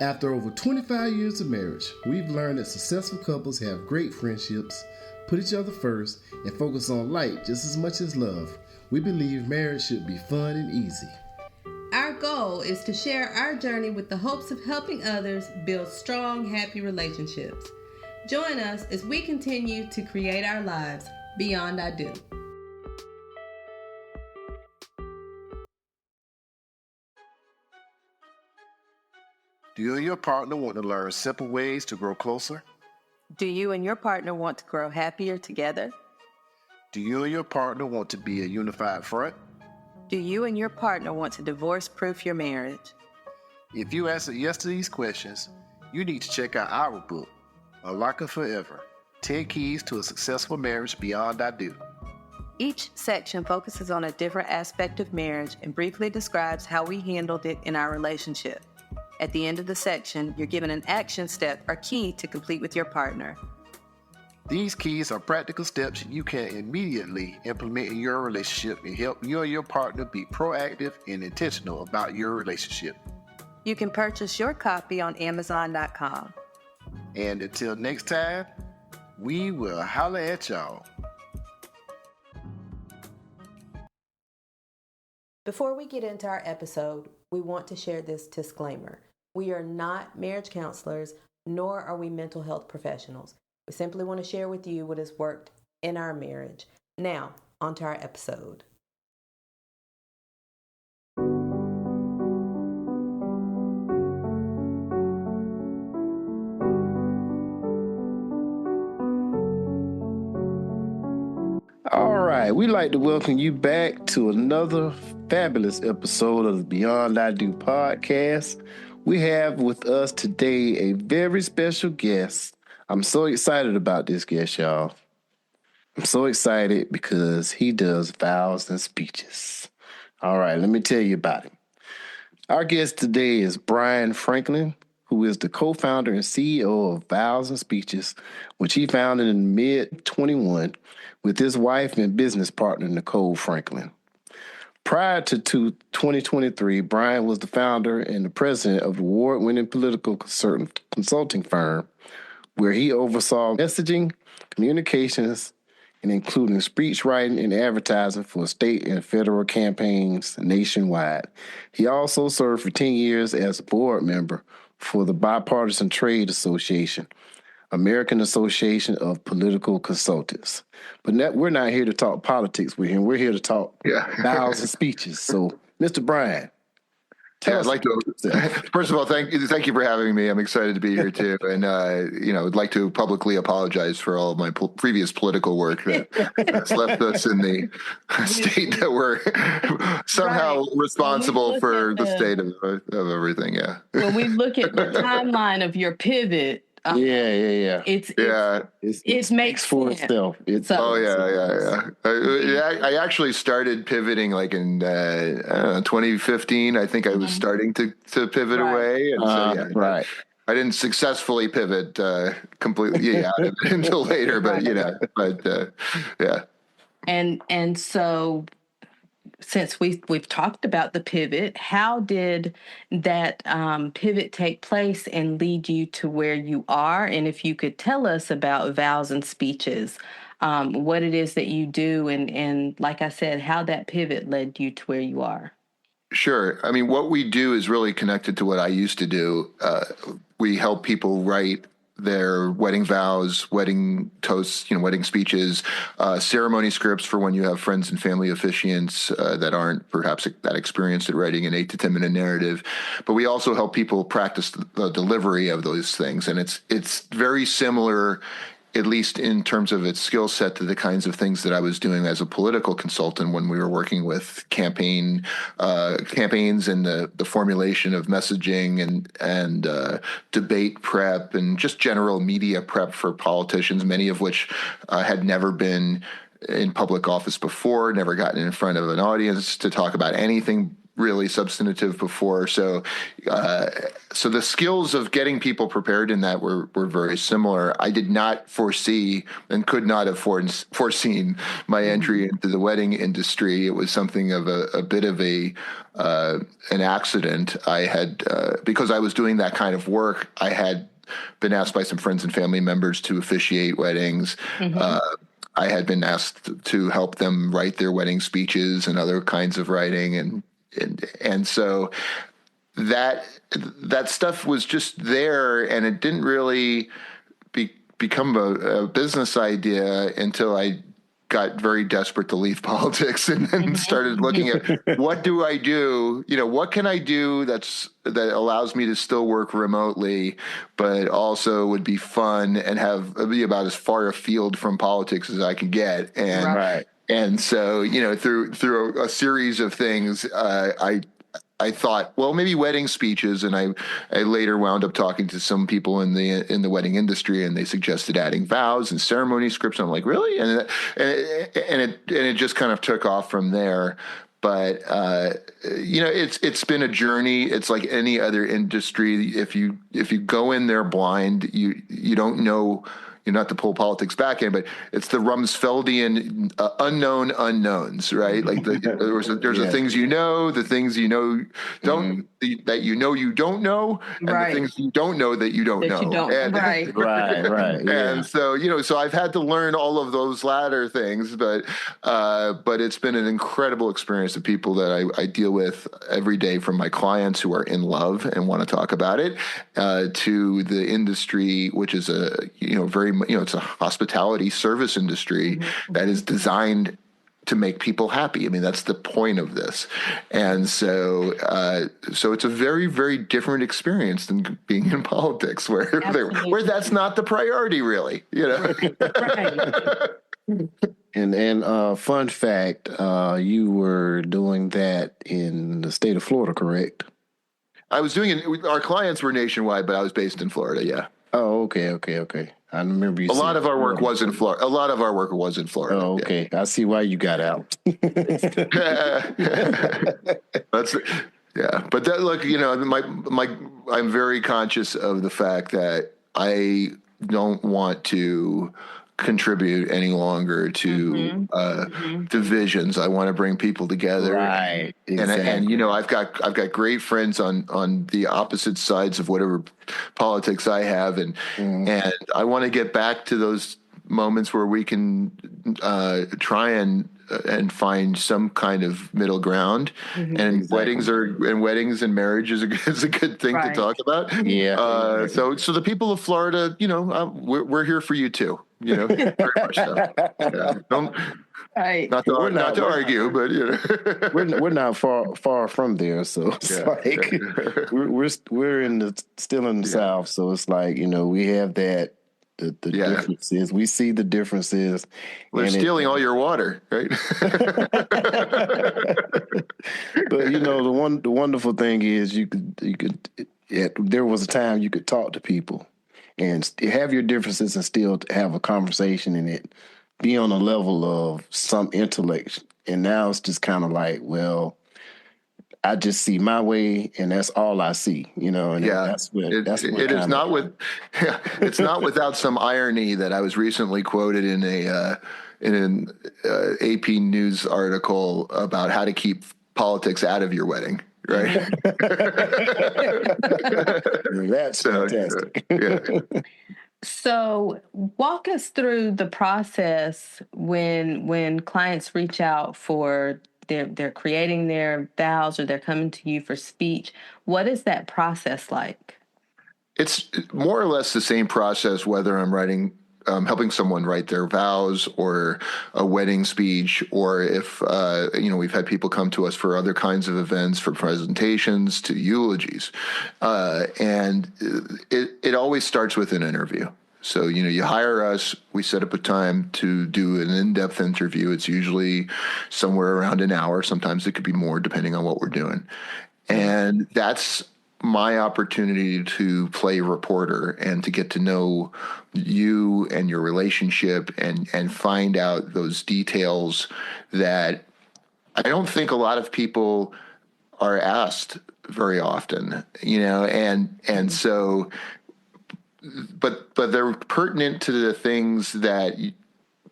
After over 25 years of marriage, we've learned that successful couples have great friendships, put each other first, and focus on light just as much as love. We believe marriage should be fun and easy. Our goal is to share our journey with the hopes of helping others build strong, happy relationships. Join us as we continue to create our lives beyond I do. Do you and your partner want to learn simple ways to grow closer? Do you and your partner want to grow happier together? Do you and your partner want to be a unified front? Do you and your partner want to divorce-proof your marriage? If you answer yes to these questions, you need to check out our book, Unlock It Forever, 10 Keys to a Successful Marriage Beyond I Do. Each section focuses on a different aspect of marriage and briefly describes how we handled it in our relationship. At the end of the section, you're given an action step or key to complete with your partner. These keys are practical steps you can immediately implement in your relationship and help you and your partner be proactive and intentional about your relationship. You can purchase your copy on Amazon.com. And until next time, we will holler at y'all. Before we get into our episode, we want to share this disclaimer. We are not marriage counselors, nor are we mental health professionals. We simply want to share with you what has worked in our marriage. Now, on to our episode. All right, we'd like to welcome you back to another fabulous episode of the Beyond I Do podcast. We have with us today a very special guest. I'm so excited about this guest, y'all. I'm so excited because he does vows and speeches. All right, let me tell you about him. Our guest today is Brian Franklin, who is the co-founder and CEO of Vows and Speeches, which he founded in mid-21 with his wife and business partner, Nicole Franklin. Prior to 2023, Brian was the founder and the president of the award-winning political consulting firm, where he oversaw messaging, communications, and including speech writing and advertising for state and federal campaigns nationwide. He also served for 10 years as a board member for the Bipartisan Trade Association, American Association of Political Consultants. But we're not here to talk politics with him. We're here to talk vows and speeches. So, Mr. Brian, I'd like to. First of all, thank you for having me. I'm excited to be here too, and I'd like to publicly apologize for all of my previous political work that's left us in the state that we're somehow responsible for the state of everything. Yeah. When we look at the timeline of your pivot. It makes for sense. itself. I actually started pivoting like in 2015. I think I was starting to pivot away, and right. I didn't successfully pivot completely until later, And so, since we've talked about the pivot, how did that pivot take place and lead you to where you are? And if you could tell us about Vows and Speeches, what it is that you do, and like I said, how that pivot led you to where you are. Sure. I mean, what we do is really connected to what I used to do. We help people write their wedding vows, wedding toasts, wedding speeches, ceremony scripts for when you have friends and family officiants that aren't perhaps that experienced at writing an 8 to 10 minute narrative. But we also help people practice the delivery of those things. And it's very similar, at least in terms of its skill set, to the kinds of things that I was doing as a political consultant when we were working with campaigns and the formulation of messaging and debate prep and just general media prep for politicians, many of which had never been in public office before, never gotten in front of an audience to talk about anything really substantive before. So so the skills of getting people prepared in that were very similar. I did not foresee and could not have foreseen my entry into the wedding industry. It was something of a bit of an accident. I had because I was doing that kind of work, I had been asked by some friends and family members to officiate weddings. I had been asked to help them write their wedding speeches and other kinds of writing, and so that stuff was just there, and it didn't really become a business idea until I got very desperate to leave politics and then started looking at what do I do? What can I do that allows me to still work remotely, but also would be fun and be about as far afield from politics as I can get. And Right. And so, through a series of things, I thought, well, maybe wedding speeches, and I later wound up talking to some people in the wedding industry, and they suggested adding vows and ceremony scripts. And I'm like, really? And it just kind of took off from there. But it's been a journey. It's like any other industry. If you go in there blind, you don't know. Not to pull politics back in, but it's the Rumsfeldian unknown unknowns, right? Like there's the things the things don't that you don't know, and the things you don't know that you don't know. Right. Yeah. And so so I've had to learn all of those latter things, but it's been an incredible experience. The people that I deal with every day, from my clients who are in love and want to talk about it, to the industry, which is it's a hospitality service industry that is designed to make people happy. I mean, that's the point of this. And so it's a very, very different experience than being in politics, where that's not the priority, really. Right. And fun fact, you were doing that in the state of Florida, correct? I was doing it. Our clients were nationwide, but I was based in Florida. Yeah. Oh, okay. I remember you. A lot of our work was in Florida. Oh, okay. Yeah. I see why you got out. But that, look, I'm very conscious of the fact that I don't want to contribute any longer to divisions. I want to bring people together. Right. Exactly. And I've got great friends on the opposite sides of whatever politics I have, and I want to get back to those moments where we can try and find some kind of middle ground. And weddings and marriage is a good thing to talk about. Yeah. So the people of Florida, we're here for you too. Very much so. Yeah. Not to argue, but we're not far from there. So it's we're still in the South. So it's like we have that. The differences. We see the differences. We're stealing all your water, right? But the wonderful thing is you could there was a time you could talk to people and have your differences and still have a conversation and it be on a level of some intellect. And now it's just kind of like, well, I just see my way, and that's all I see, and that's what it is not it's not without some irony that I was recently quoted in an AP News article about how to keep politics out of your wedding. Right. That's fantastic. So walk us through the process when clients reach out for they're creating their vows or they're coming to you for speech. What is that process like? It's more or less the same process, whether I'm helping someone write their vows or a wedding speech, or if, we've had people come to us for other kinds of events, for presentations to eulogies. And it always starts with an interview. So, you hire us, we set up a time to do an in-depth interview. It's usually somewhere around an hour. Sometimes it could be more depending on what we're doing. And that's my opportunity to play reporter and to get to know you and your relationship and find out those details that I don't think a lot of people are asked very often, and so, but they're pertinent to the things that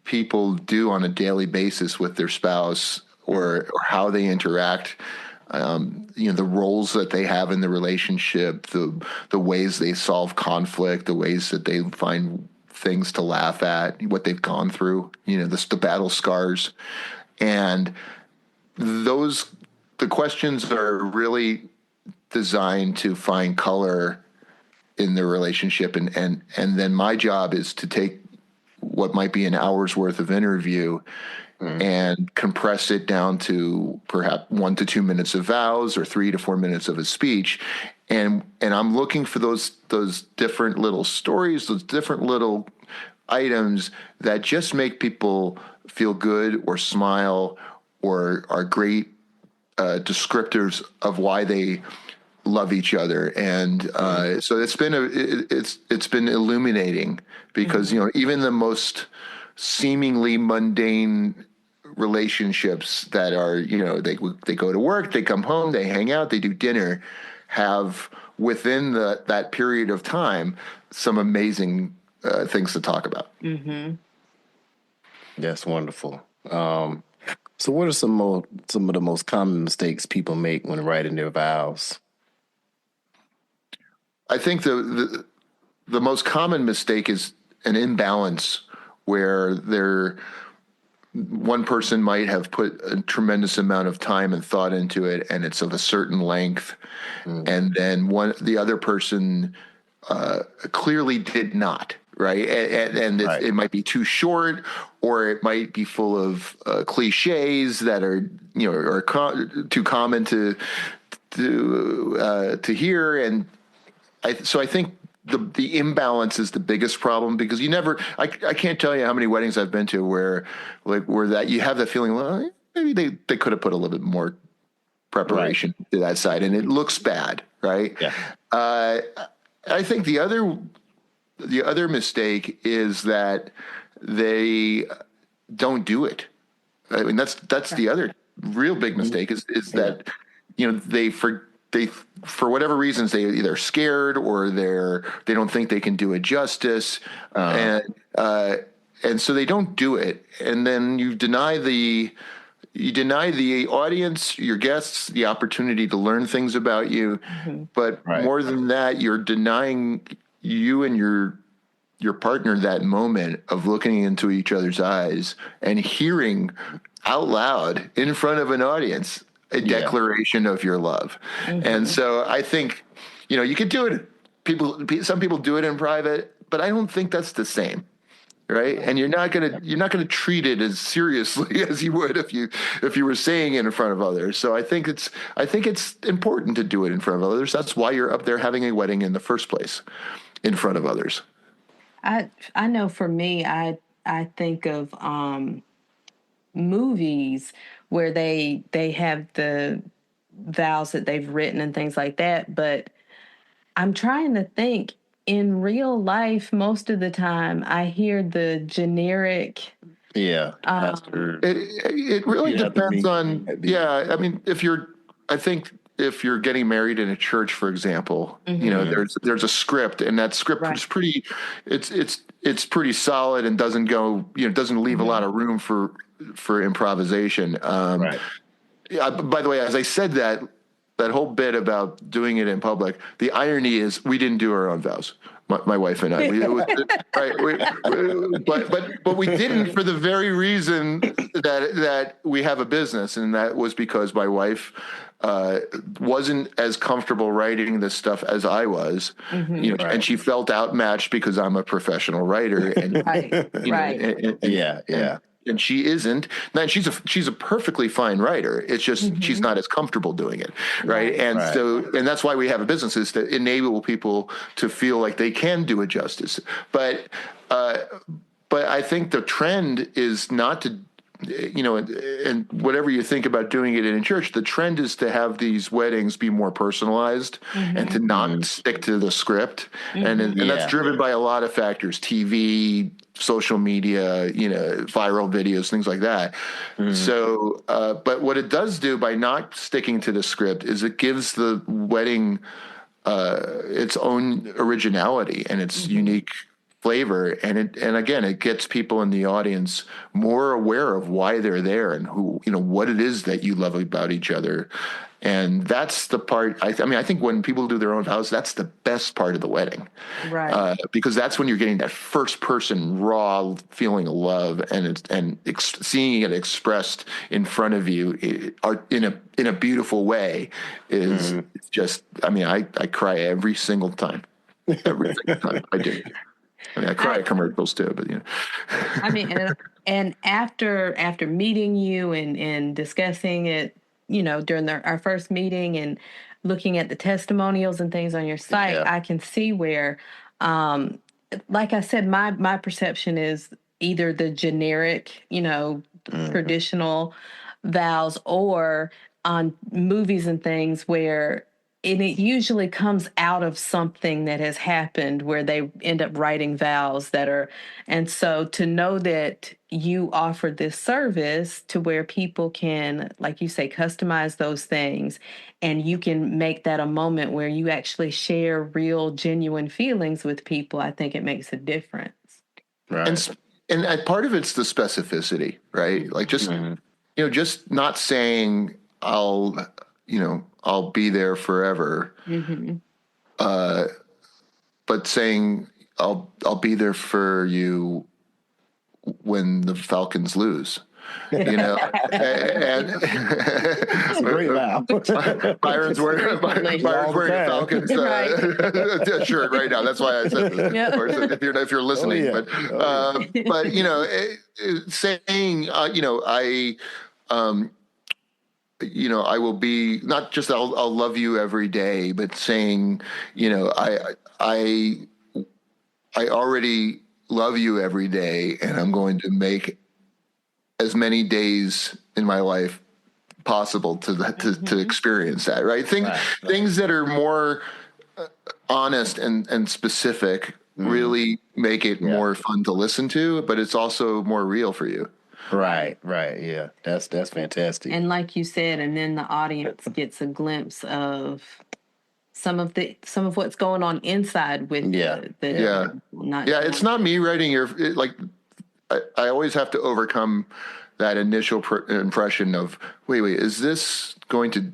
people do on a daily basis with their spouse, or how they interact, the roles that they have in the relationship, the ways they solve conflict, the ways that they find things to laugh at, what they've gone through, the battle scars. And the questions are really designed to find color in the relationship. And then my job is to take what might be an hour's worth of interview and compress it down to perhaps 1 to 2 minutes of vows, or 3 to 4 minutes of a speech. And I'm looking for those different little stories, those different little items that just make people feel good or smile, or are great descriptors of why they love each other. And so it's been illuminating, because even the most seemingly mundane relationships that are, they go to work, they come home, they hang out, they do dinner, have within that period of time some amazing things to talk about. That's wonderful. So what are some of the most common mistakes people make when writing their vows? I think the most common mistake is an imbalance, where one person might have put a tremendous amount of time and thought into it, and it's of a certain length, and then the other person clearly did not. Right. And it might be too short, or it might be full of cliches that are, too common to hear. And so I think the imbalance is the biggest problem, because I can't tell you how many weddings I've been to where that you have that feeling, well, maybe they could have put a little bit more preparation to that side, and it looks bad. Right. Yeah. I think the other mistake is that they don't do it. I mean, that's the other real big mistake is that, they for whatever reasons, they either scared, or they don't think they can do it justice. And so they don't do it. And then you deny the audience, your guests, the opportunity to learn things about you. But more than that, you're denying you and your partner that moment of looking into each other's eyes and hearing out loud in front of an audience a declaration of your love. And so I think, you could do it. Some people do it in private, but I don't think that's the same. Right. And you're not going to treat it as seriously as you would if you were saying it in front of others. So I think it's important to do it in front of others. That's why you're up there having a wedding in the first place, in front of others. I know for me, I think of movies where they have the vows that they've written and things like that. But I'm trying to think, in real life, most of the time I hear the generic. Yeah. It really depends on. Yeah. I mean, if you're getting married in a church, for example, there's a script, and that script is pretty, it's pretty solid, and doesn't leave a lot of room for improvisation. By the way, as I said that whole bit about doing it in public, the irony is we didn't do our own vows. My wife and I, but we didn't for the very reason that we have a business, and that was because my wife wasn't as comfortable writing this stuff as I was, and she felt outmatched because I'm a professional writer, and and she isn't. Now she's a perfectly fine writer. It's just she's not as comfortable doing it, right? And that's why we have a business, is to enable people to feel like they can do it justice. But I think the trend is not to, and whatever you think about doing it in church, the trend is to have these weddings be more personalized and to not stick to the script. And that's driven by a lot of factors: TV, social media, viral videos, things like that. So, but what it does do by not sticking to the script is it gives the wedding its own originality and its unique flavor, and again, it gets people in the audience more aware of why they're there and who, what it is that you love about each other. And that's the part. I think when people do their own vows, that's the best part of the wedding, Right. because that's when you're getting that first person raw feeling of love, and seeing it expressed in front of you in a beautiful way is just. I cry every single time. Every single time I do. I cry at commercials too, but and after meeting you and discussing it, during our first meeting and looking at the testimonials and things on your site, I can see where, like I said, my perception is either the generic, traditional vows, or on movies and things where and it usually comes out of something that has happened where they end up writing vows that are, and so to know that you offered this service to where people can, like you say, customize those things, and you can make that a moment where you actually share real, genuine feelings with people, I think it makes a difference. Right. And part of it's the specificity, right? Like just, just not saying I'll be there forever. But saying I'll be there for you when the Falcons lose. And it's a great vow. Byron's wearing a Falcons shirt right now. That's why I said this. If you're listening, but saying I will be not just I'll love you every day, but saying I already love you every day, and I'm going to make as many days in my life possible to experience that, right? Things that are more honest and specific really make it more fun to listen to, but it's also more real for you. Right. Yeah, that's fantastic. And like you said, and then the audience gets a glimpse of some of what's going on inside with it's not me writing I always have to overcome that initial impression of wait, is this going to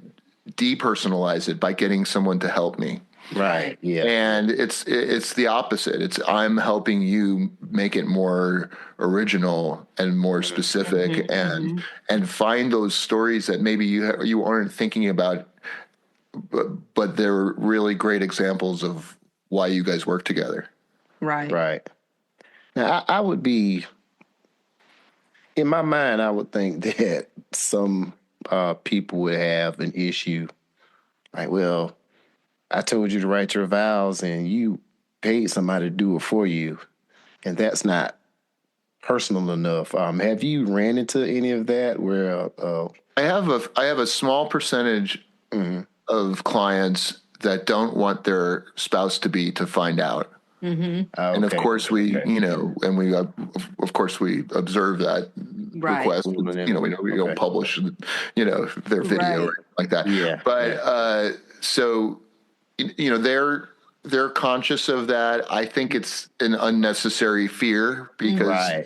depersonalize it by getting someone to help me? Right. Yeah. And it's the opposite. It's I'm helping you make it more original and more specific, and find those stories that maybe you aren't thinking about, but they're really great examples of why you guys work together. Right. Now I would be, in my mind, I would think that some people would have an issue like, well, I told you to write your vows and you paid somebody to do it for you, and that's not personal enough. Have you ran into any of that where I have a small percentage of clients that don't want their spouse to find out. And of course we observe that request. We don't publish their video or like that. But so they're conscious of that. I think it's an unnecessary fear because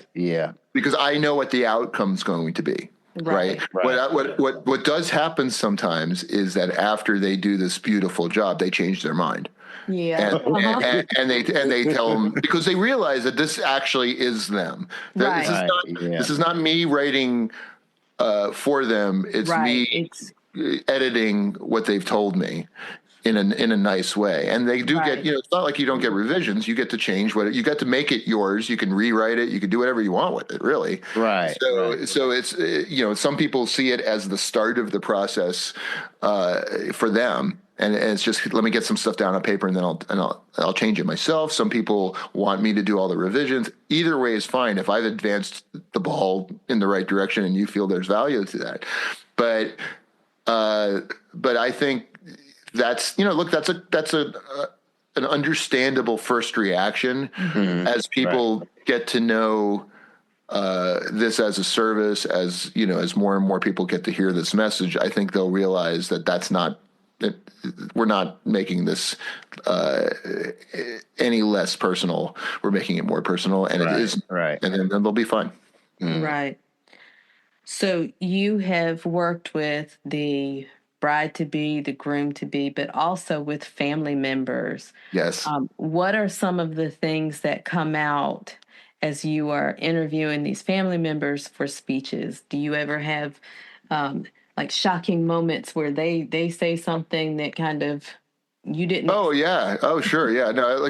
I know what the outcome's going to be. Right. What does happen sometimes is that after they do this beautiful job, they change their mind. Yeah. And they tell them, because they realize that this actually is them. This is not me writing for them. It's me editing what they've told me in a nice way. And they do get, it's not like you don't get revisions. You get to change you get to make it yours. You can rewrite it. You can do whatever you want with it, really. Right. So it's, some people see it as the start of the process for them. And it's just, let me get some stuff down on paper and then I'll change it myself. Some people want me to do all the revisions. Either way is fine if I've advanced the ball in the right direction and you feel there's value to that. But I think that's, that's an understandable first reaction. As people get to know this as a service, as as more and more people get to hear this message, I think they'll realize that we're not making this any less personal. We're making it more personal, and it is right, and then they'll be fine. Right. So you have worked with the bride-to-be, the groom-to-be, but also with family members. Yes. What are some of the things that come out as you are interviewing these family members for speeches? Do you ever have like shocking moments where they say something that kind of you didn't? Oh yeah. Oh sure. Yeah. No.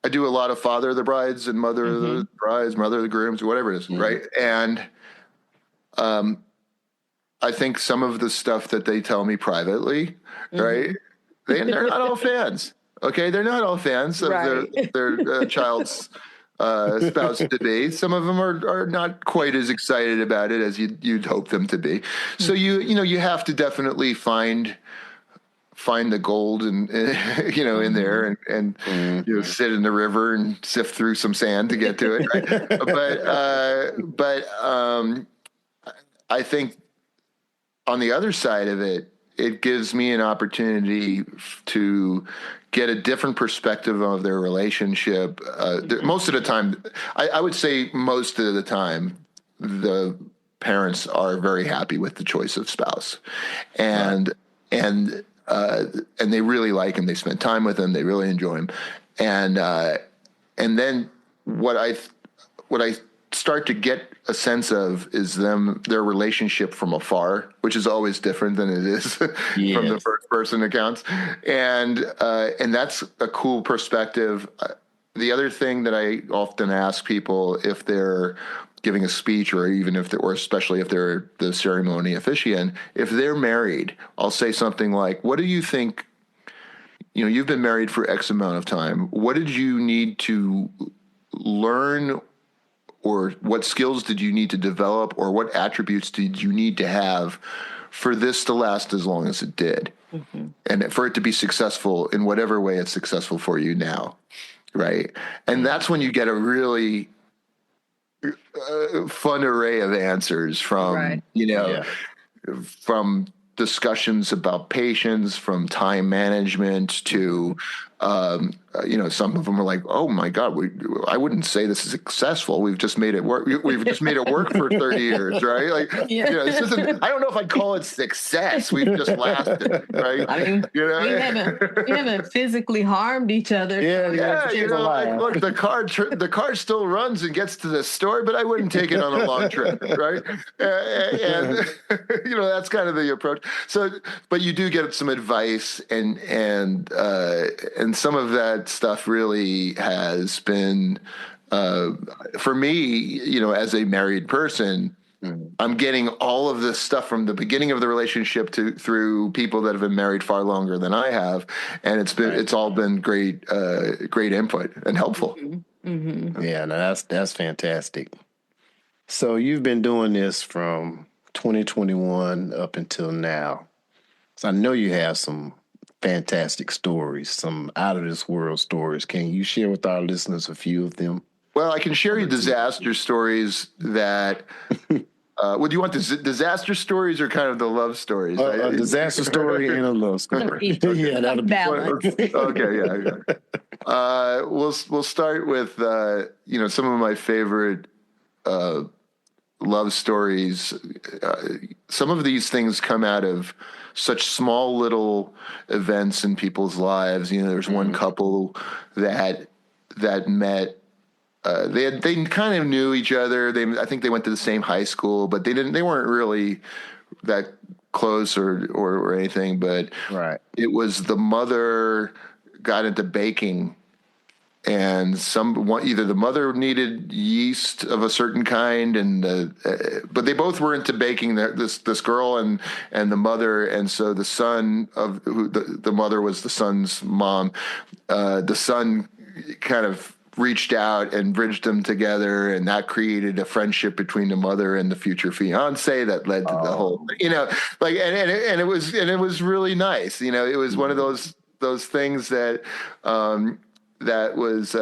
I do a lot of father of the brides and mother of the brides, mother of the grooms, whatever it is, right? And I think some of the stuff that they tell me privately, right? They're not all fans. Okay, they're not all fans of their child's spouse to be. Some of them are not quite as excited about it as you'd hope them to be. So you have to definitely find the gold and in there and sit in the river and sift through some sand to get to it. Right? but I think on the other side of it, it gives me an opportunity to get a different perspective of their relationship. Most of the time, I would say most of the time, the parents are very happy with the choice of spouse, and they really like him. They spend time with him. They really enjoy him, and then what I start to get a sense of is their relationship from afar, which is always different than it is from the first person accounts, and that's a cool perspective. The other thing that I often ask people if they're giving a speech, or especially if they're the ceremony officiant, if they're married, I'll say something like, "What do you think? You've been married for X amount of time. What did you need to learn, or what skills did you need to develop, or what attributes did you need to have for this to last as long as it did, and for it to be successful in whatever way it's successful for you now?" Right, and that's when you get a really fun array of answers from from discussions about patience, from time management to some of them are like, "Oh my God, I wouldn't say this is successful. We've just made it work. We've just made it work for 30 years, right? Like, this isn't, I don't know if I'd call it success. We've just lasted, right? I mean, we haven't physically harmed each other. Look, the car still runs and gets to the store, but I wouldn't take it on a long trip, right? And that's kind of the approach. So, but you do get some advice, and some of that stuff really has been, for me, as a married person, I'm getting all of this stuff from the beginning of the relationship through people that have been married far longer than I have, and it's all been great input and helpful. Yeah, no, that's fantastic. So you've been doing this from 2021 up until now. So I know you have some fantastic stories, some out of this world stories. Can you share with our listeners a few of them? Well, I can share you disaster stories that. Would you want the disaster stories or kind of the love stories? A disaster story and a love story. Yeah, that'll be balance. Okay, yeah. We'll start with some of my favorite love stories. Some of these things come out of such small little events in people's lives. There's one couple that met. They kind of knew each other. I think they went to the same high school, but they weren't really that close or anything. But it was the mother got into baking, and either the mother needed yeast of a certain kind, but they both were into baking. This girl and the mother, and so the son of who the mother was the son's mom. The son kind of reached out and bridged them together, and that created a friendship between the mother and the future fiance that led to the whole, and it was really nice. It was one of those those things that that was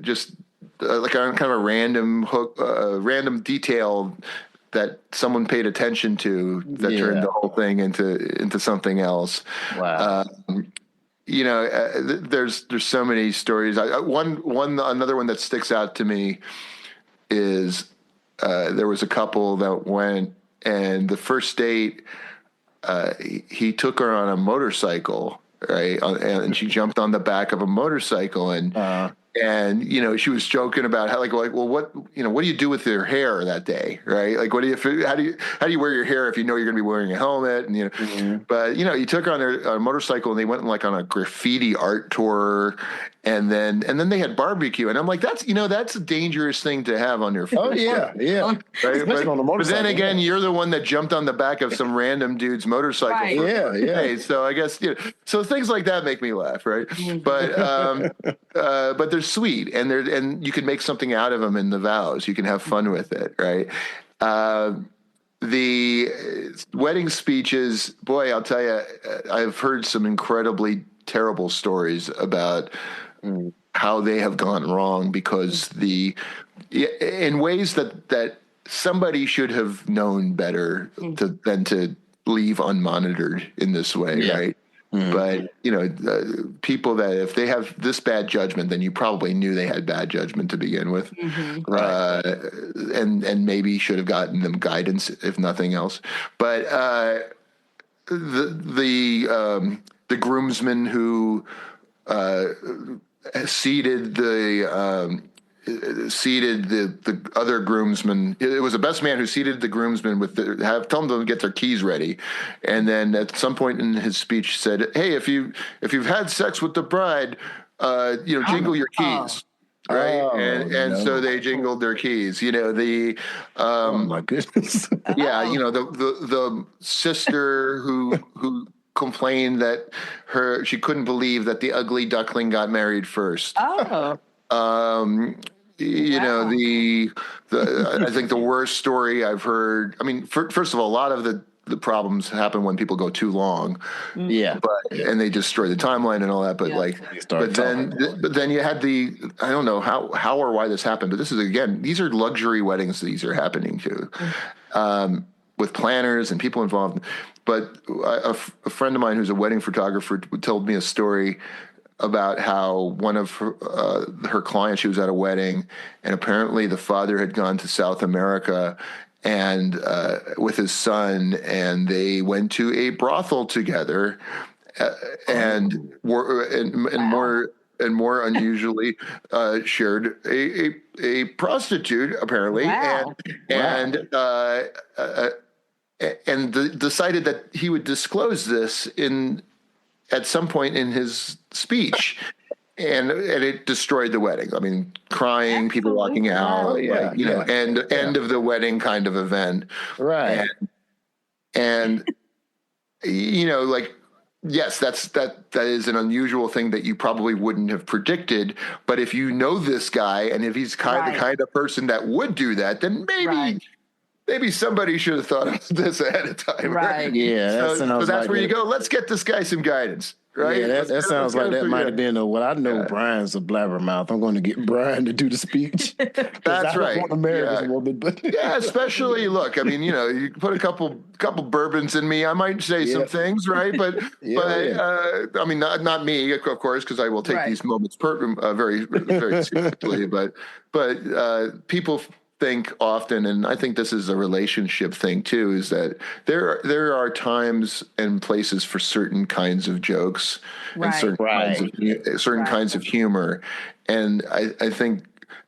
just like a kind of a random hook, random detail that someone paid attention to that turned the whole thing into something else. Wow. There's so many stories. Another one that sticks out to me is there was a couple that went, and the first date, he took her on a motorcycle, right? And she jumped on the back of a motorcycle, and she was joking about how well, what do you do with your hair that day, right? Like, how do you wear your hair if you know you're going to be wearing a helmet? And but he took her on a motorcycle, and they went on a graffiti art tour, and then they had barbecue, and I'm like, that's a dangerous thing to have on your phone. Oh yeah, right. But, on the motorcycle, but then again, you're the one that jumped on the back of some random dude's motorcycle. Right. Yeah. So I guess so things like that make me laugh, right? But they're sweet, and you can make something out of them in the vows. You can have fun with it, right? The wedding speeches, boy, I'll tell you, I've heard some incredibly terrible stories about how they have gone wrong because in ways that somebody should have known better than to leave unmonitored in this way, right? But people that if they have this bad judgment, then you probably knew they had bad judgment to begin with, and maybe should have gotten them guidance if nothing else. But the groomsmen who seated the other groomsmen. It was the best man who seated the groomsmen told them to get their keys ready, and then at some point in his speech said, "Hey, if you've had sex with the bride, jingle your keys." Right. So they jingled their keys, oh my goodness. The sister who complained that she couldn't believe that the ugly duckling got married first. Oh. I think the worst story I've heard, I mean, first of all, a lot of the problems happen when people go too long. Yeah. And they destroy the timeline and all that. But then you had I don't know how or why this happened, but this is, again, these are luxury weddings these are happening to, with planners and people involved. But a friend of mine who's a wedding photographer told me a story about how one of her clients, she was at a wedding, and apparently the father had gone to South America and with his son, and they went to a brothel together, and more unusually shared a prostitute apparently, and decided that he would disclose this at some point in his speech, and it destroyed the wedding. I mean, crying, people walking out, end of the wedding kind of event, right? And yes, that is an unusual thing that you probably wouldn't have predicted. But if you know this guy, and if he's the kind of person that would do that, then maybe somebody should have thought of this ahead of time. Right. Yeah. So that's where you go. Let's get this guy some guidance. Right. Yeah, that sounds like that might have been I know Brian's a blabbermouth. I'm going to get Brian to do the speech. That's right. I want to marry this woman, but especially look. I mean, you put a couple bourbons in me, I might say some things, right? But I mean, not me, of course, because I will take these moments very very seriously. But people think often, and I think this is a relationship thing too, is that there are times and places for certain kinds of jokes and certain kinds of humor, and I think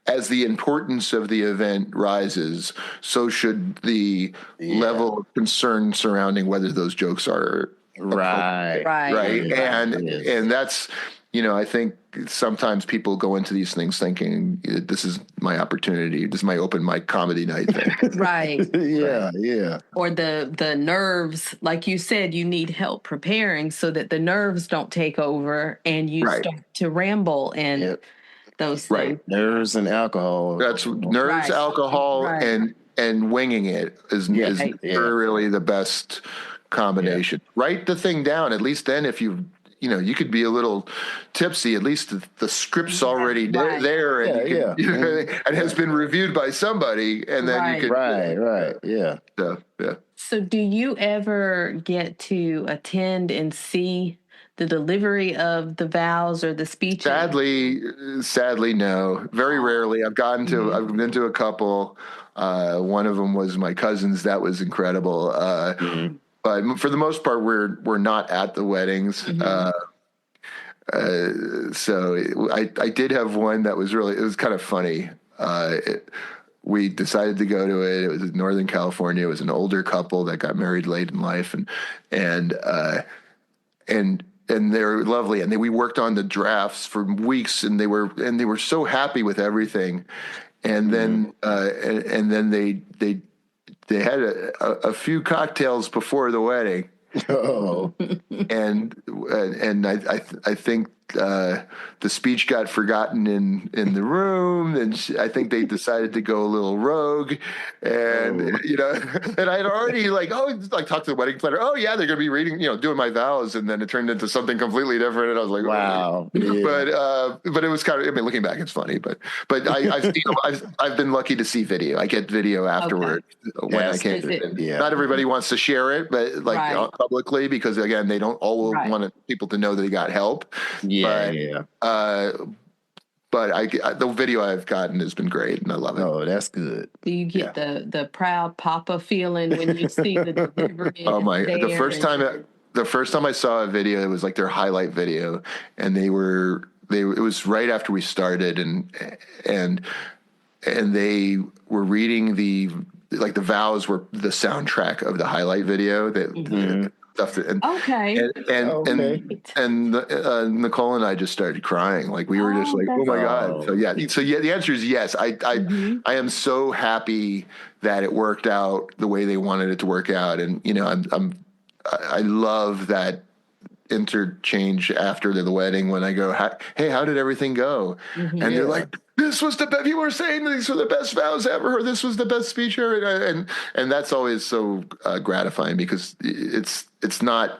as the importance of the event rises, so should the level of concern surrounding whether those jokes are right. And that's, I think sometimes people go into these things thinking this is my opportunity. This is my open mic comedy night thing. Right. Yeah. Or the nerves, like you said, you need help preparing so that the nerves don't take over and you start to ramble and those things. Nerves and alcohol. That's nerves, alcohol, and winging it is really the best combination. Write the thing down. At least then, if you you could be a little tipsy. At least the script's already Right. there, and and has been reviewed by somebody, and then you could. Right. Yeah. Yeah. So do you ever get to attend and see the delivery of the vows or the speeches? Sadly, no. Very rarely. I've been to a couple. One of them was my cousin's. That was incredible. But for the most part, we're not at the weddings. So I did have one that was it was kind of funny. We decided to go to it. It was in Northern California. It was an older couple that got married late in life, and they're lovely. And we worked on the drafts for weeks, and they were so happy with everything. And then they had a few cocktails before the wedding. Oh, and I think the speech got forgotten in the room, and I think they decided to go a little rogue, and and I'd already talked to the wedding planner. Oh yeah, they're going to be reading, doing my vows, and then it turned into something completely different, and I was like, wow. But it was kind of, I mean, looking back, it's funny, but I've been lucky to see video. I get video afterward when I can't. Not everybody wants to share it, but publicly, because again, they don't all want people to know that they got help. But the video I've gotten has been great, and I love it. Oh, that's good. Do you get the proud papa feeling when you see the delivery? Oh my! The first time I saw a video, it was like their highlight video, and it was right after we started, and they were reading the vows were the soundtrack of the highlight video that. Stuff and Nicole and I just started crying. Like we were just like, oh my God. So the answer is yes. I am so happy that it worked out the way they wanted it to work out, and I love that interchange after the wedding when I go, hey, how did everything go? And they're like, this was the best. People were saying these were the best vows ever, or this was the best speech ever, and that's always so gratifying, because it's not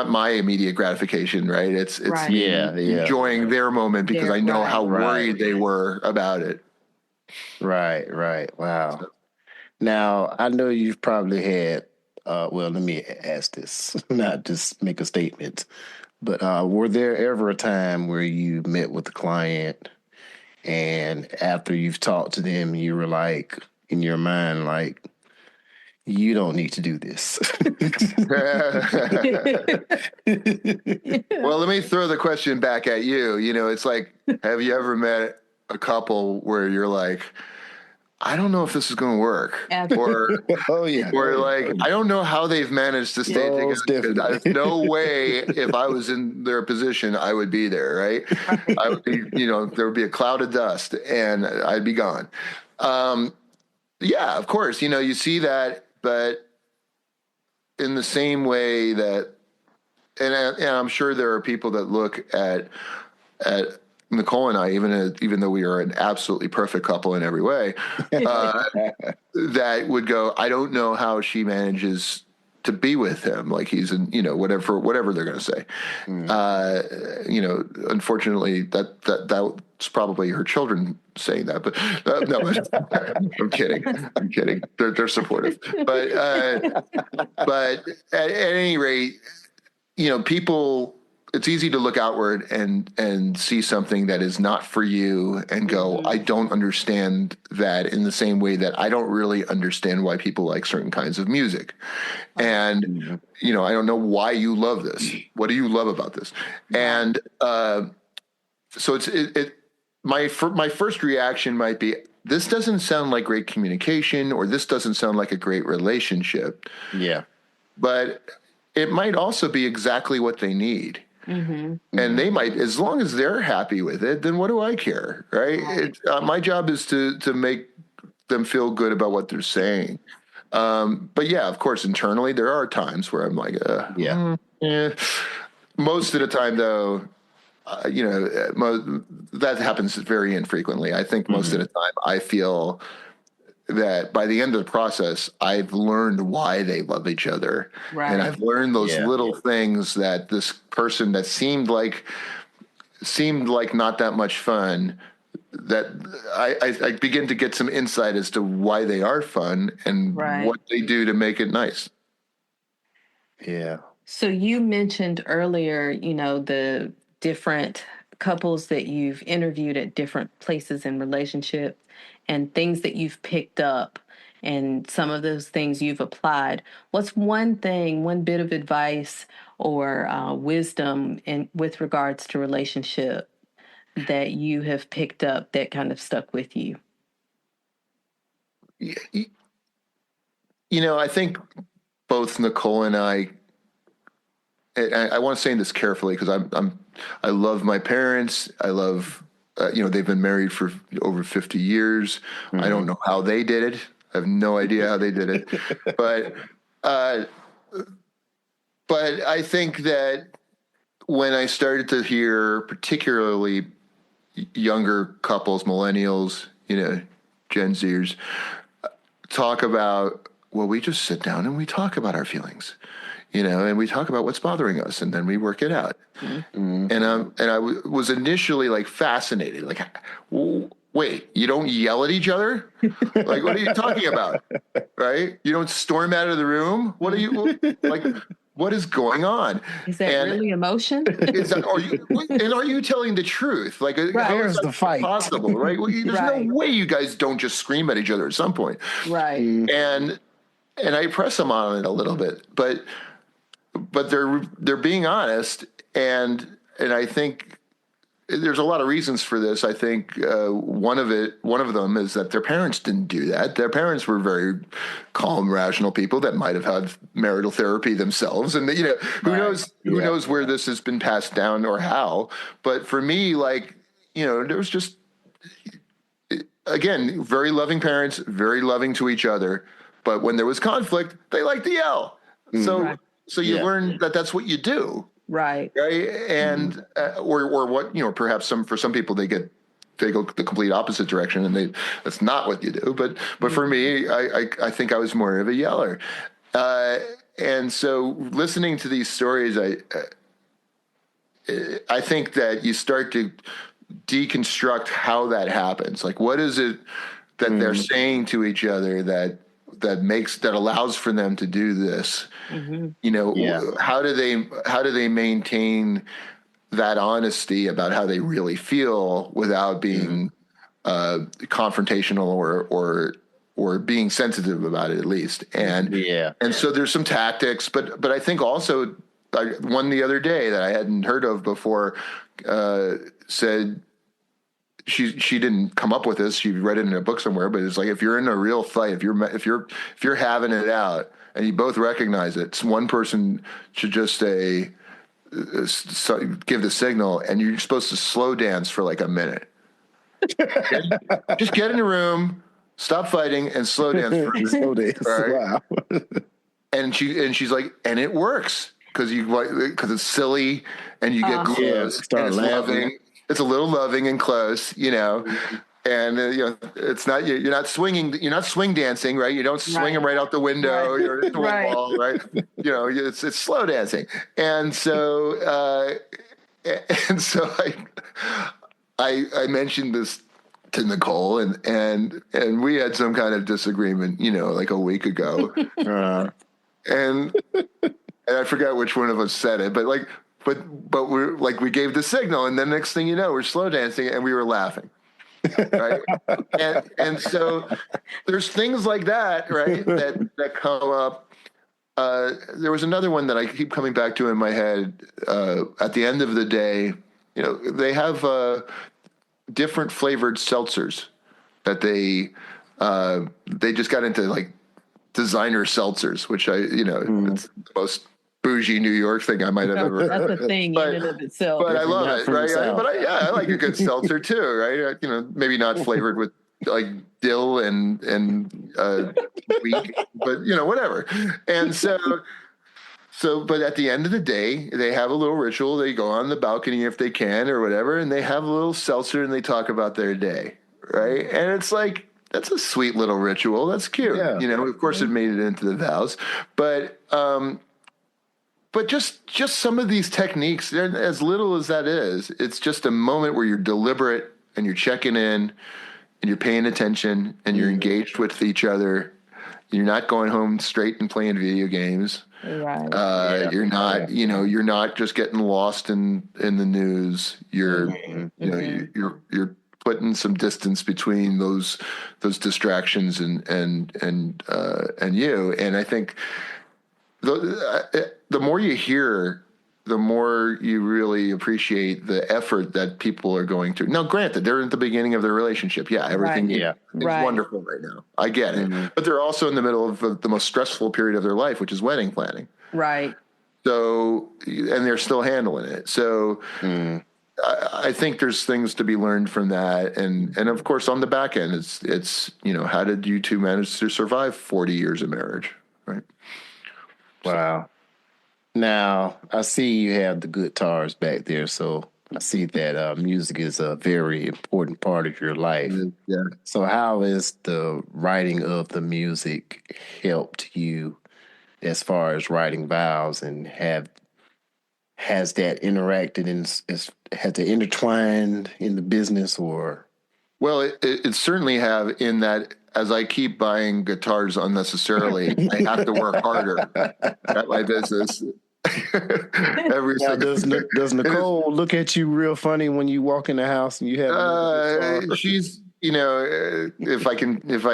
my immediate gratification, right? It's enjoying their moment, because I know how worried they were about it. Right. Wow. So, now I know you've probably had. Well, let me ask this, not just make a statement. But were there ever a time where you met with the client, and after you've talked to them, you were like, in your mind, like, you don't need to do this? Well, let me throw the question back at you. It's like, have you ever met a couple where you're like, I don't know if this is going to work, or I don't know how they've managed to stay together. There's no way if I was in their position, I would be there, right? I would be, there would be a cloud of dust, and I'd be gone. Yeah, of course, you see that, but in the same way that, and I'm sure there are people that look at Nicole and I, even though we are an absolutely perfect couple in every way, that would go, I don't know how she manages to be with him. Like he's in, whatever they're going to say. Unfortunately, that's probably her children saying that, but no, I'm kidding. They're supportive, but at any rate, people, it's easy to look outward and see something that is not for you and go, I don't understand that, in the same way that I don't really understand why people like certain kinds of music. And, I don't know why you love this. What do you love about this? And so my first reaction might be, this doesn't sound like great communication, or this doesn't sound like a great relationship. Yeah. But it might also be exactly what they need. And they might, as long as they're happy with it, then what do I care, right? My job is to make them feel good about what they're saying. But yeah, of course, internally there are times where I'm like, Most of the time, though, that happens very infrequently. I think most of the time I feel that by the end of the process, I've learned why they love each other. Right. And I've learned those little things that this person that seemed like not that much fun, that I begin to get some insight as to why they are fun and what they do to make it nice. Yeah. So you mentioned earlier, the different couples that you've interviewed at different places in relationship and things that you've picked up, and some of those things you've applied. What's one bit of advice or wisdom with regards to relationship that you have picked up that kind of stuck with you? I think both Nicole and I want to say this carefully because I love my parents. I love, they've been married for over 50 years. Mm-hmm. I don't know how they did it. I have no idea how they did it, but I think that when I started to hear particularly younger couples, millennials, Gen Zers, talk about, well, we just sit down and we talk about our feelings, and we talk about what's bothering us, and then we work it out. Mm-hmm. And I was initially like fascinated, like, wait, you don't yell at each other? Like, what are you talking about? Right? You don't storm out of the room? What are you like? What is going on? Is that really emotion? Are you telling the truth? Like, how is that possible? Right? Well, there's no way you guys don't just scream at each other at some point. Right. And I press them on it a little bit, but they're being honest, and I think there's a lot of reasons for this. I think one of them is that their parents didn't do that. Their parents were very calm, rational people that might have had marital therapy themselves, and who knows where this has been passed down or how. But for me, there was just, again, very loving parents, very loving to each other. But when there was conflict, they liked to yell. So you learn that that's what you do. Right. And or what, perhaps for some people they go the complete opposite direction, and that's not what you do. But for me, I think I was more of a yeller. And so listening to these stories, I think that you start to deconstruct how that happens. Like, what is it that they're saying to each other that allows for them to do this? How do they maintain that honesty about how they really feel without being confrontational or being sensitive about it, at least? And so there's some tactics, but I think also one the other day that I hadn't heard of before said, she didn't come up with this. She read it in a book somewhere, but it's like, if you're in a real fight, if you're having it out and you both recognize it, one person should just say, give the signal, and you're supposed to slow dance for like a minute. Just get in the room, stop fighting, and slow dance for a minute. Slow dance. Right? Wow. And she's like, and it works because it's silly and you get close and it's loving. It's a little loving and close, and it's not, you're not swing dancing, right? You don't swing them right out the window, or into a wall, right? It's slow dancing, and so I mentioned this to Nicole, and we had some kind of disagreement, like a week ago, and I forgot which one of us said it, but we're like, we gave the signal, and then next thing you know, we're slow dancing and we were laughing. Right. and so there's things like that, right? that come up. There was another one that I keep coming back to in my head. At the end of the day, they have different flavored seltzers that they just got into, like designer seltzers, which it's the most bougie New York thing I might have ever. That's a thing in and of itself. But I love it, right? I like a good seltzer too, right? Maybe not flavored with like dill and wheat, but whatever. And so, but at the end of the day, they have a little ritual. They go on the balcony if they can or whatever, and they have a little seltzer and they talk about their day, right? And it's like, that's a sweet little ritual. That's cute. Yeah. Of course it made it into the vows, but just some of these techniques, as little as that is, it's just a moment where you're deliberate and you're checking in and you're paying attention and you're engaged with each other. You're not going home straight and playing video games. Right. You're not, you're not just getting lost in the news. You're, you're putting some distance between those distractions and you. And I think the more you hear, the more you really appreciate the effort that people are going through. Now, granted, they're at the beginning of their relationship. Yeah, everything is wonderful right now. I get it. But they're also in the middle of the most stressful period of their life, which is wedding planning. Right. So, and they're still handling it. So I think there's things to be learned from that. And of course, on the back end, it's how did you two manage to survive 40 years of marriage, right? Wow. Now, I see you have the guitars back there, so I see that music is a very important part of your life. Yeah. So how has the writing of the music helped you as far as writing vows, and has that interacted and has it intertwined in the business or? Well, it certainly have, in that as I keep buying guitars unnecessarily, I have to work harder at my business. Now, does Nicole look at you real funny when you walk in the house and you have? She's, if I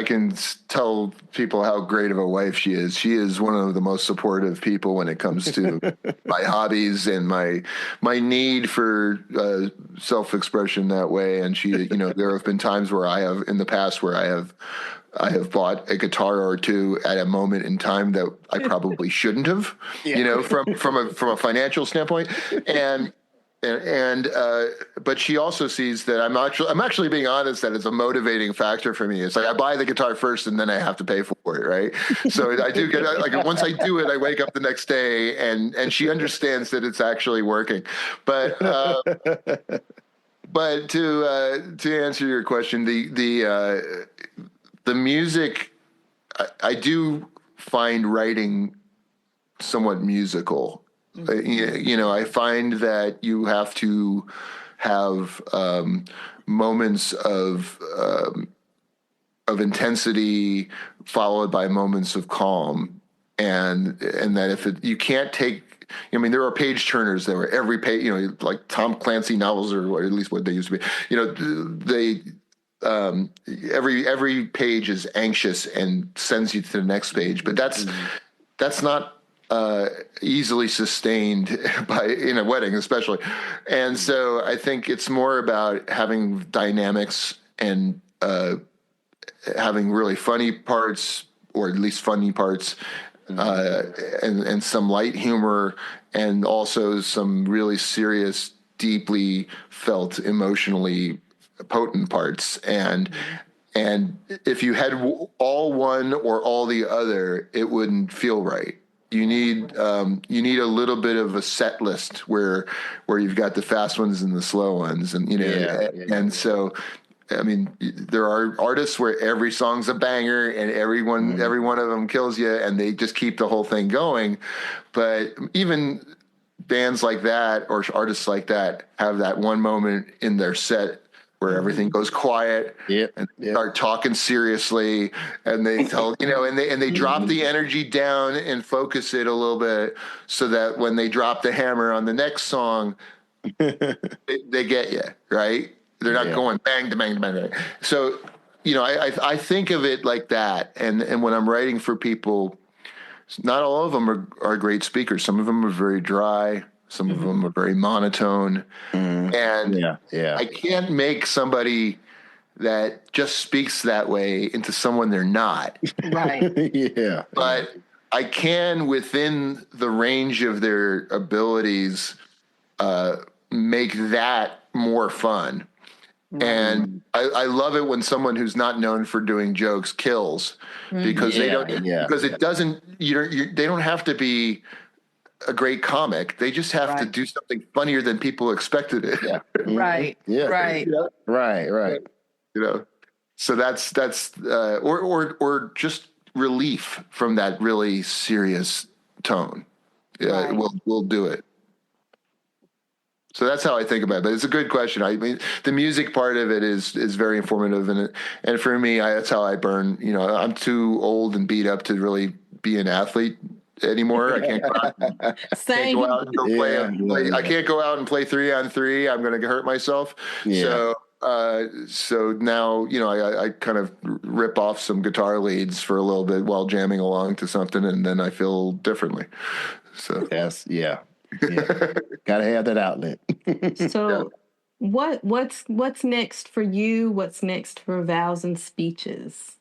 can tell people how great of a wife she is one of the most supportive people when it comes to my hobbies and my need for self-expression that way. And she, there have been times where I have in the past where I have bought a guitar or two at a moment in time that I probably shouldn't have, from a financial standpoint. But she also sees that I'm actually being honest, that it's a motivating factor for me. It's like I buy the guitar first and then I have to pay for it, right? So I do get, like, once I do it, I wake up the next day and she understands that it's actually working. But to answer your question, the music, I do find writing somewhat musical. I find that you have to have moments of intensity followed by moments of calm, and that if you can't take. I mean, there are page turners that were every page, like Tom Clancy novels, or at least what they used to be. Every page is anxious and sends you to the next page, but that's not easily sustained in a wedding, especially. And so I think it's more about having dynamics and having really funny parts, or at least funny parts, and some light humor, and also some really serious, deeply felt, emotionally potent parts. And if you had all one or all the other, it wouldn't feel right. You need a little bit of a set list where you've got the fast ones and the slow ones, and and so. I mean, there are artists where every song's a banger and every one of them kills you, and they just keep the whole thing going. But even bands like that or artists like that have that one moment in their set where everything goes quiet and they start talking seriously, and they tell, and they drop the energy down and focus it a little bit, so that when they drop the hammer on the next song, they get you, right? They're not going bang to bang to bang to bang. So, I think of it like that. And when I'm writing for people, not all of them are great speakers. Some of them are very dry. Some of them are very monotone. And I can't make somebody that just speaks that way into someone they're not. Right. But I can, within the range of their abilities, make that more fun. And I love it when someone who's not known for doing jokes kills, because they don't, because it doesn't, they don't have to be a great comic. They just have to do something funnier than people expected it. Right. Right. So that's or just relief from that really serious tone. Yeah, Right. we'll do it. So that's how I think about it. But it's a good question. I mean, the music part of it is very informative, and for me, that's how I burn. You know, I'm too old and beat up to really be an athlete anymore. I can't go out, can't go Same. out and go play. I can't go out and play 3-on-3. I'm going to hurt myself. Yeah. So now, you know, I kind of rip off some guitar leads for a little bit while jamming along to something, and then I feel differently. So That's yeah. Gotta have that outlet. So what's next for you? What's next for Vows and Speeches?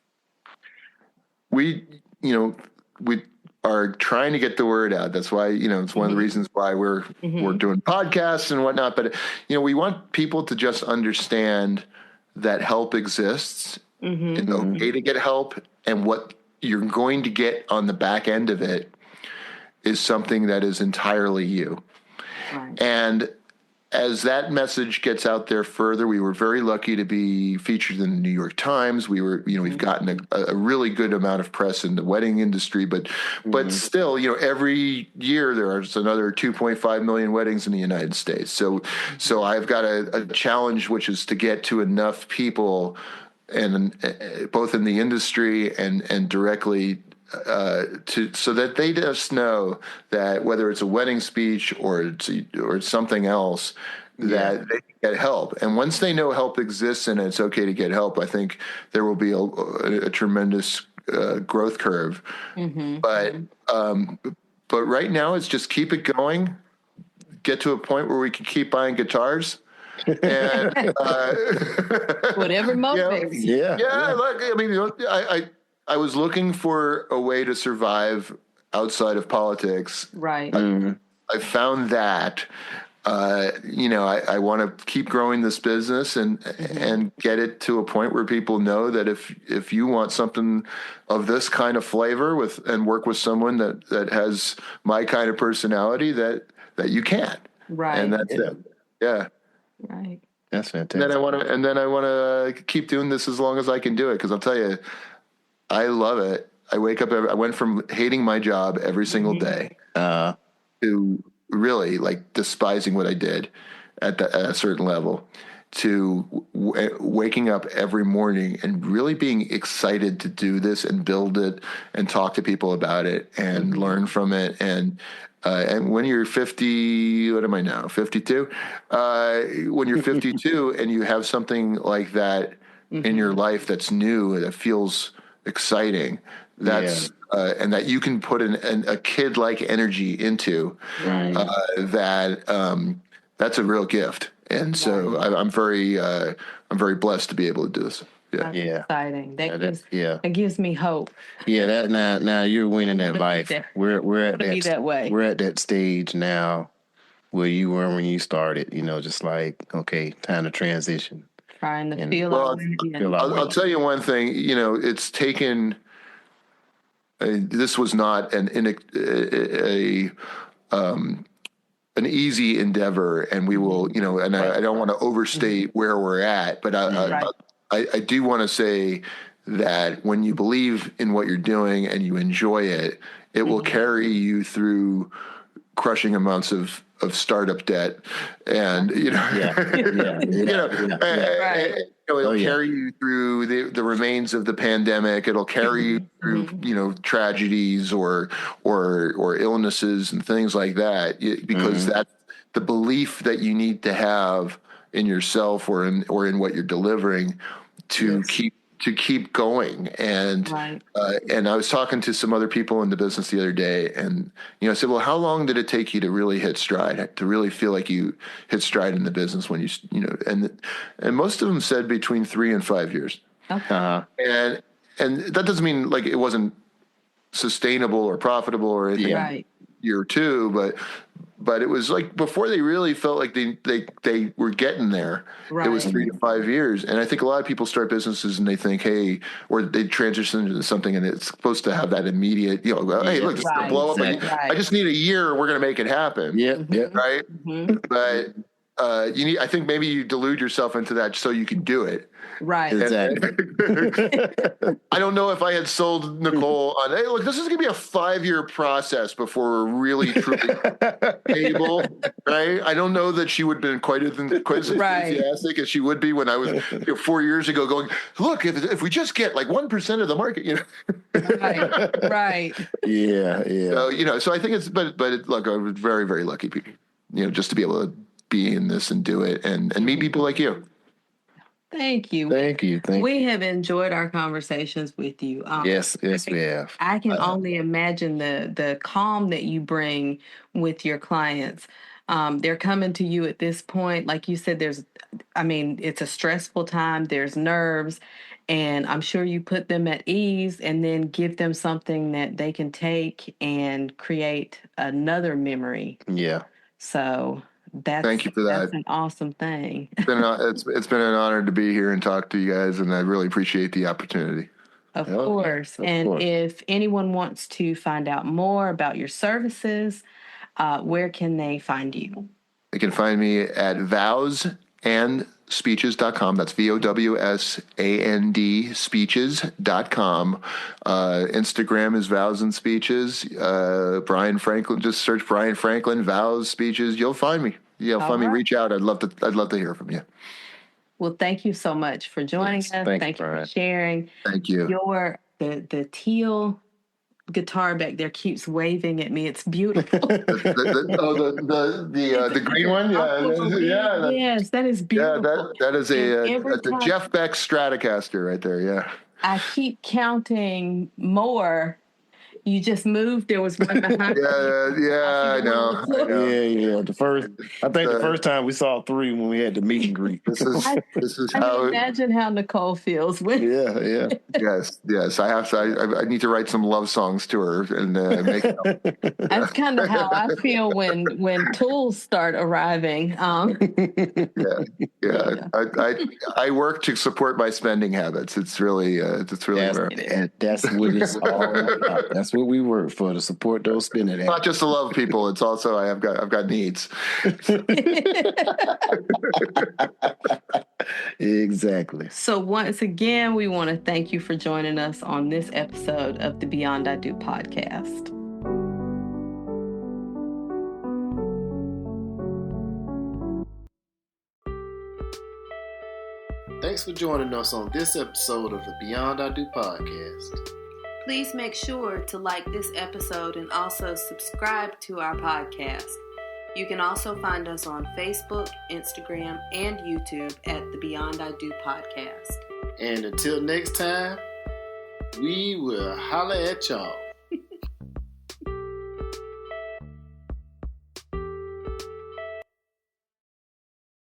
we, you know, we are trying to get the word out. That's why, you know, it's one of the reasons why we're doing podcasts and whatnot. But, you know, we want people to just understand that help exists. It's okay to get help, and what you're going to get on the back end of it is something that is entirely you. Right. And as that message gets out there further, we were very lucky to be featured in the New York Times. We were, you know, we've gotten a really good amount of press in the wedding industry, but still, you know, every year there's another 2.5 million weddings in the United States. So I've got a challenge, which is to get to enough people, and both in the industry and directly so that they just know that whether it's a wedding speech or something else, that they can get help. And once they know help exists and it's okay to get help, I think there will be a tremendous growth curve. But right now it's just keep it going, get to a point where we can keep buying guitars. And Whatever motivates you. Yeah. Look, I mean, you know, I was looking for a way to survive outside of politics. Right. I found that. You know, I want to keep growing this business and get it to a point where people know that if you want something of this kind of flavor and work with someone that has my kind of personality, that you can. Right. And that's it. Yeah. Right. That's fantastic. And then I want to keep doing this as long as I can do it, because I'll tell you, I love it. I wake up. I went from hating my job every single day to really like despising what I did at a certain level, to waking up every morning and really being excited to do this and build it and talk to people about it and learn from it. And when you're 50, what am I now? 52. When you're 52 and you have something like that in your life that's new, that feels exciting, that's and that you can put a kid-like energy into, that's a real gift. And so I'm very blessed to be able to do this. That's exciting. That gives me hope. Yeah, that now you're winning that life. We're at that way. We're at that stage now where you were when you started. You know, just like, okay, time to transition. Trying to feel I'll tell you one thing. You know, it's taken. This was not an easy endeavor, and we will, you know, and I don't want to overstate where we're at, but I do want to say that when you believe in what you're doing and you enjoy it, it will carry you through crushing amounts of startup debt, and it'll carry you through the remains of the pandemic. It'll carry you through tragedies or illnesses and things like that, because that's the belief that you need to have in yourself or in what you're delivering to keep going. And and I was talking to some other people in the business the other day, and I said, well, how long did it take you to really hit stride, to really feel like you hit stride in the business when and most of them said between 3 and 5 years. Okay. And that doesn't mean like it wasn't sustainable or profitable or anything year or two, but it was like before they really felt like they were getting there. It was 3 to 5 years. And I think a lot of people start businesses and they think, hey, or they transition into something and it's supposed to have that immediate, hey, look, it's going to blow up. I just need a year. We're going to make it happen. Right. But I think maybe you delude yourself into that so you can do it. Right. Exactly. I don't know if I had sold Nicole on, hey, look, this is going to be a 5-year process before we're really, truly able, right? I don't know that she would have been quite as enthusiastic as she would be when I was 4 years ago going, look, if we just get like 1% of the market, Right. Yeah. So I think look, I was very, very lucky, just to be able to be in this and do it and meet people like you. Thank you. We have enjoyed our conversations with you. Yes, we have. I can only imagine the calm that you bring with your clients. They're coming to you at this point. Like you said, it's a stressful time. There's nerves. And I'm sure you put them at ease and then give them something that they can take and create another memory. Yeah. So thank you for that. That's an awesome thing. It's been an honor to be here and talk to you guys, and I really appreciate the opportunity. Of course. If anyone wants to find out more about your services, where can they find you? They can find me at vowsandspeeches.com. That's VOWSAND speeches.com. Instagram is Vows and Speeches. Brian Franklin, just search Brian Franklin, Vows, Speeches. You'll find me. You'll find me. Reach out. I'd love to hear from you. Well, thank you so much for joining us. Thank you for sharing. Thank you. The teal guitar back there keeps waving at me. It's beautiful. The green one. Yeah. Yes, that is beautiful. Yeah, that is a Jeff Beck Stratocaster right there. Yeah. I keep counting more. You just moved. There was one behind. I know. Yeah. The first time we saw 3 when we had the meet and greet. This is how. Imagine how Nicole feels. Yeah. Yes. I have to. I need to write some love songs to her and make. That's kind of how I feel when tools start arriving. Yeah. I work to support my spending habits. It's really that's what it's all about. That's what we work for, to support those spending habits. Not just to love people. It's also I've got needs. Exactly. So once again, we want to thank you for joining us on this episode of the Beyond I Do podcast. Thanks for joining us on this episode of the Beyond I Do podcast. Please make sure to like this episode and also subscribe to our podcast. You can also find us on Facebook, Instagram, and YouTube at the Beyond I Do podcast. And until next time, we will holler at y'all.